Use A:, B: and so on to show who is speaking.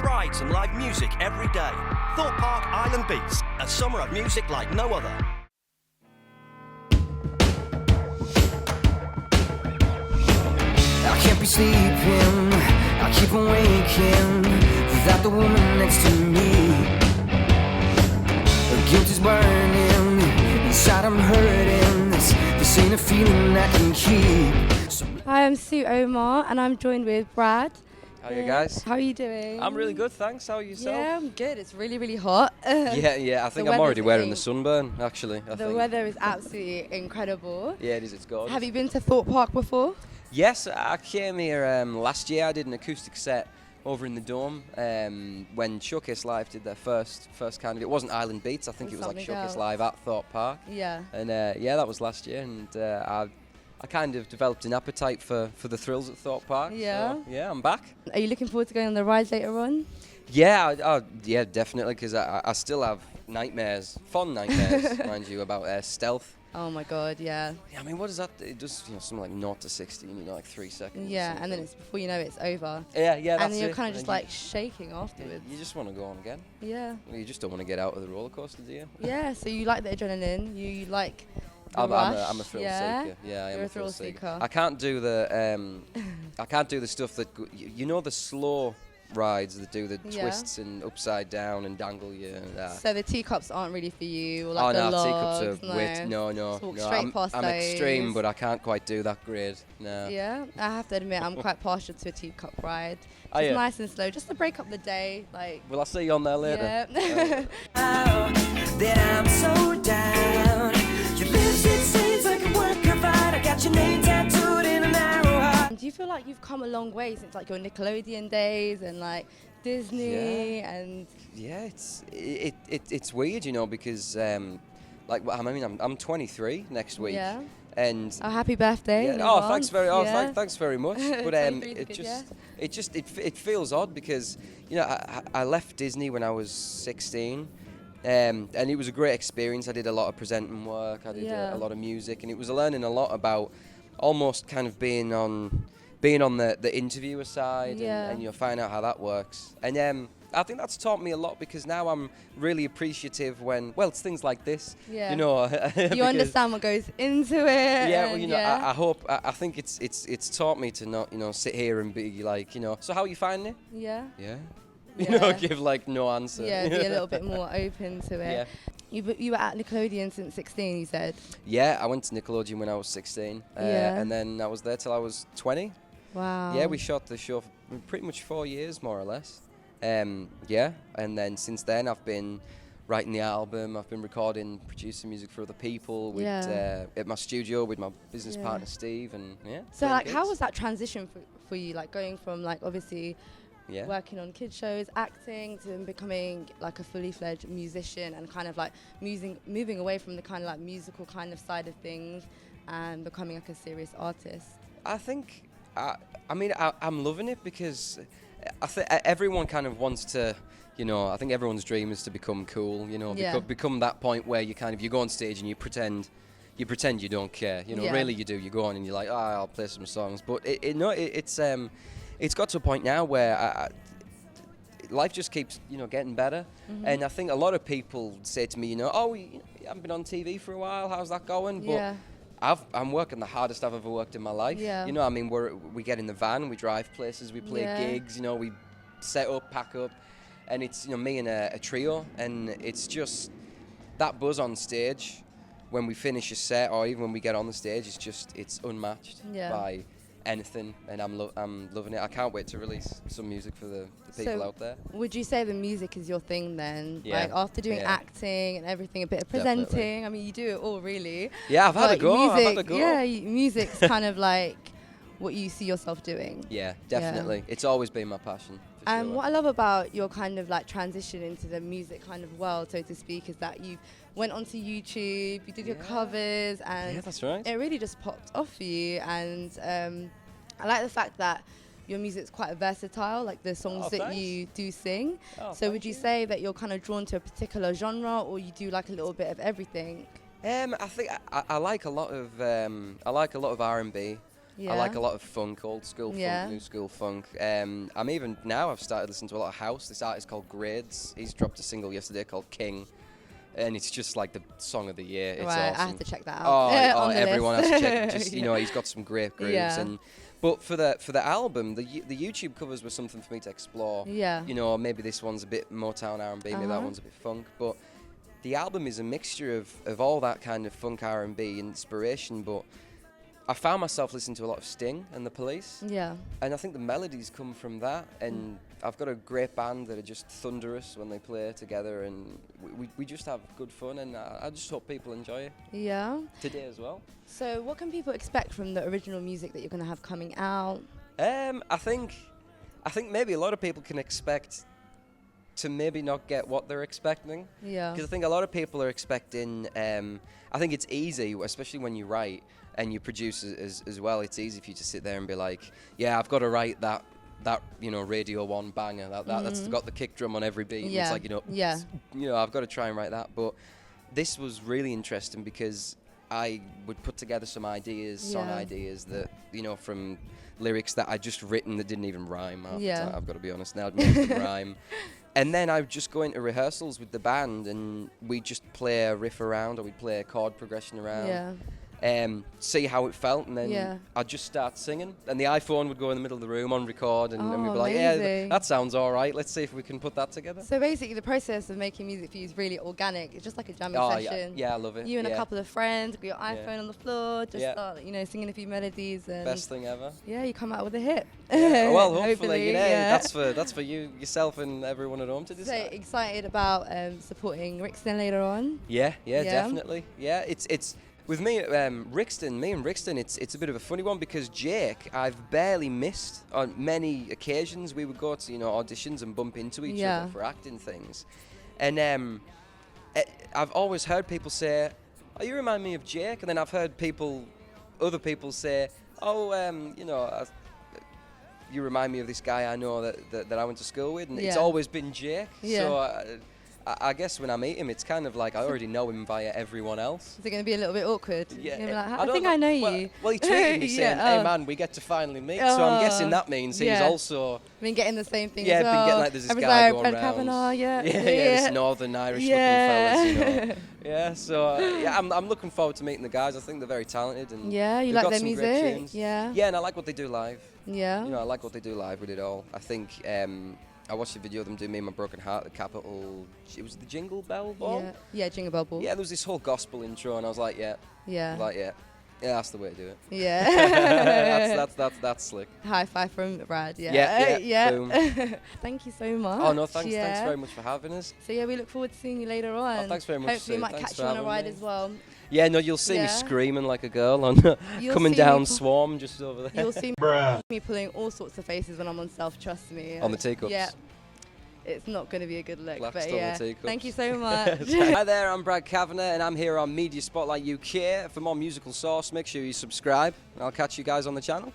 A: rides and live music every day. Thorpe Park Island Beats, a summer of music like no other.
B: I can't be sleeping, I keep on waking without the woman next to me. The guilt is burning, inside I'm hurting. This ain't a feeling I can keep.
C: Hi, I'm Sue Omar and I'm joined with Brad.
D: How are you guys?
C: How are you doing?
D: I'm really good, thanks. How are yourself?
C: Yeah, I'm good. It's really, really hot.
D: Yeah, I think I'm already wearing the sunburn, actually.
C: The weather is absolutely incredible.
D: Yeah, it is. It's gorgeous.
C: Have you been to Thorpe Park before?
D: Yes, I came here last year. I did an acoustic set over in the Dome when Showcase Live did their first kind of. It wasn't Island Beats. I think it was like Showcase Live at Thorpe Park.
C: Yeah.
D: And yeah, that was last year, and I kind of developed an appetite for the thrills at Thorpe Park.
C: Yeah.
D: So, yeah, I'm back.
C: Are you looking forward to going on the rides later on?
D: Yeah, yeah, definitely, because I still have nightmares, fond nightmares, mind you, about stealth.
C: Oh my God, yeah.
D: Yeah, I mean, what is that? It does, something like 0 to 60 in, like 3 seconds.
C: Yeah, and then it's before you know it's over.
D: Yeah, that's
C: and then you're
D: it.
C: kind of just like shaking afterwards.
D: You just want to go on again.
C: Yeah.
D: Well, you just don't want to get out of the roller coaster, do you?
C: Yeah, so you like the adrenaline, you like the
D: I'm
C: rush.
D: a thrill seeker. Yeah, I am
C: You're
D: a thrill seeker.
C: seeker.
D: I can't do the stuff that the slow rides that do the twists and upside down and dangle you.
C: So the teacups aren't really for you, or like the logs?
D: Teacups are wit. No.
C: Walk straight past
D: I'm
C: those.
D: extreme, but I can't quite do that grade. No.
C: Yeah, I have to admit I'm quite partial to a teacup ride.
D: Oh,
C: Just
D: yeah.
C: nice and slow, just to break up the day. Like.
D: Will I see you on there later?
C: Yeah.
B: That I'm so down. Your lips, it seems like a work of art. I got your name tattooed in an arrow heart.
C: Do you feel like you've come a long way since like your Nickelodeon days and like Disney and?
D: Yeah, it's weird, because I'm 23 next week.
C: Yeah.
D: And
C: Oh, happy birthday! in
D: oh,
C: advance.
D: thanks very much. But
C: 23
D: it feels odd because I left Disney when I was 16, and it was a great experience. I did a lot of presenting work. I did a lot of music, and it was learning a lot about almost kind of being on the interviewer side and find out how that works. And I think that's taught me a lot because now I'm really appreciative when it's things like this.
C: Yeah.
D: You
C: You understand what goes into it.
D: Yeah,
C: and
D: I think it's taught me to not sit here and be like so how are you finding it?
C: Yeah.
D: Yeah. Give like no answer.
C: Yeah, be a little bit more open to it.
D: Yeah.
C: You were at Nickelodeon since 16, you said?
D: Yeah, I went to Nickelodeon when I was 16, and then I was there till I was 20.
C: Wow.
D: Yeah, we shot the show for pretty much 4 years, more or less. Yeah, and then since then I've been writing the album, I've been recording, producing music for other people with at my studio with my business partner Steve, and
C: So like, how was that transition for you? Like going from like obviously
D: Yeah.
C: working on kids shows, acting, to becoming like a fully fledged musician and kind of like moving away from the kind of like musical kind of side of things and becoming like a serious artist?
D: I think, I'm loving it because I think everyone kind of wants to, I think everyone's dream is to become cool, become that point where you go on stage and you pretend you don't care, really you do. You go on and you're like, I'll play some songs, but it's got to a point now where life just keeps, getting better. Mm-hmm. And I think a lot of people say to me, you haven't been on TV for a while, how's that going? But I'm working the hardest I've ever worked in my life.
C: Yeah.
D: We get in the van, we drive places, we play gigs, we set up, pack up, and it's, me and a trio, and it's just that buzz on stage when we finish a set or even when we get on the stage, it's unmatched by anything, and I'm loving it. I can't wait to release some music for the people out there.
C: Would you say the music is your thing then?
D: Yeah.
C: Like after doing acting and everything, a bit of presenting, definitely. I mean, you do it all really.
D: Yeah, I've had a go.
C: Yeah, music's kind of like what you see yourself doing.
D: Yeah, definitely. Yeah. It's always been my passion.
C: And what I love about your kind of like transition into the music kind of world, so to speak, is that you went onto YouTube, you did your covers, and
D: that's right.
C: It really just popped off for you. And I like the fact that your music's quite versatile, like the songs that you do sing. So would you say that you're kind of drawn to a particular genre, or you do like a little bit of everything?
D: I think I like a lot of R&B.
C: Yeah.
D: I like a lot of funk, old school funk, new school funk. I'm even now I've started listening to a lot of house. This artist called Grades. He's dropped a single yesterday called King. And it's just like the song of the year. It's awesome.
C: I have to check that out.
D: Oh, everyone has to check it. Just, you know, he's got some great grooves.
C: Yeah.
D: But for the album, the YouTube covers were something for me to explore.
C: Yeah.
D: You know, maybe this one's a bit Motown R&B, maybe that one's a bit funk. But the album is a mixture of all that kind of funk R&B inspiration. But I found myself listening to a lot of Sting and The Police.
C: Yeah.
D: And I think the melodies come from that. And I've got a great band that are just thunderous when they play together. And we just have good fun. And I just hope people enjoy it.
C: Yeah.
D: Today as well.
C: So what can people expect from the original music that you're going to have coming out?
D: I think maybe a lot of people can expect to maybe not get what they're expecting.
C: Yeah.
D: Because I think a lot of people are expecting, I think it's easy, especially when you write and you produce as well, it's easy for you to sit there and be like, yeah, I've got to write that you know, Radio 1 banger, that's got the kick drum on every beat.
C: Yeah.
D: It's like, you know, I've got to try and write that. But this was really interesting because I would put together some ideas, song ideas that, you know, from lyrics that I'd just written that didn't even rhyme. I've got to be honest now, I'd make them rhyme. And then I would just go into rehearsals with the band and we'd just play a riff around or we'd play a chord progression around.
C: Yeah.
D: See how it felt, and then I'd just start singing, and the iPhone would go in the middle of the room on record, and we'd be like, yeah, that sounds all right, let's see if we can put that together.
C: So basically the process of making music for you is really organic. It's just like a jamming session.
D: Yeah, I love it.
C: You and a couple of friends, got your iPhone on the floor, just start, you know, singing a few melodies, and
D: best thing ever.
C: Yeah, you come out with a hit.
D: Yeah. Well, hopefully, you know, that's for you, yourself, and everyone at home to decide.
C: So excited about supporting Rixton later on.
D: Yeah, definitely. Yeah, it's with me, Rixton, it's a bit of a funny one because Jake, I've barely missed. On many occasions, we would go to, you know, auditions and bump into each other for acting things. And I've always heard people say, oh, you remind me of Jake. And then I've heard other people say, oh, you know, you remind me of this guy I know that I went to school with. And it's always been Jake.
C: Yeah.
D: So I guess when I meet him, it's kind of like I already know him via everyone else.
C: Is it going to be a little bit awkward?
D: Yeah.
C: Like, I think I know you.
D: Well, he tweeted me saying, hey man, we get to finally meet. So I'm guessing that means he's also
C: been getting the same thing as well.
D: been getting like there's this guy going
C: Brad
D: around.
C: Kavanagh,
D: this Northern Irish looking fellas, you know. Yeah, so I'm looking forward to meeting the guys. I think they're very talented and
C: you like their music. Yeah,
D: and I like what they do live.
C: Yeah,
D: you know, I like what they do live with it all. I think I watched a video of them doing Me and My Broken Heart at the Capitol. It was the Jingle Bell Ball?
C: Yeah, Jingle Bell Ball.
D: Yeah, there was this whole gospel intro, and I was like, yeah, that's the way to do it.
C: Yeah.
D: that's slick.
C: High five from Brad,
D: Yeah. Boom.
C: Thank you so much.
D: Oh, no, thanks very much for having us.
C: So, we look forward to seeing you later on.
D: Oh, thanks very much,
C: Hopefully, we might catch you on a ride as well.
D: Yeah, no, you'll see me screaming like a girl on coming down Swarm just over there.
C: You'll see me pulling all sorts of faces when I'm on Self, trust me.
D: On the teacups?
C: Yeah. It's not going to be a good look,
D: Blackstone
C: but
D: the teacups.
C: Thank you so much.
D: Hi there, I'm Brad Kavanagh and I'm here on Media Spotlight UK. For more musical sauce, make sure you subscribe. I'll catch you guys on the channel.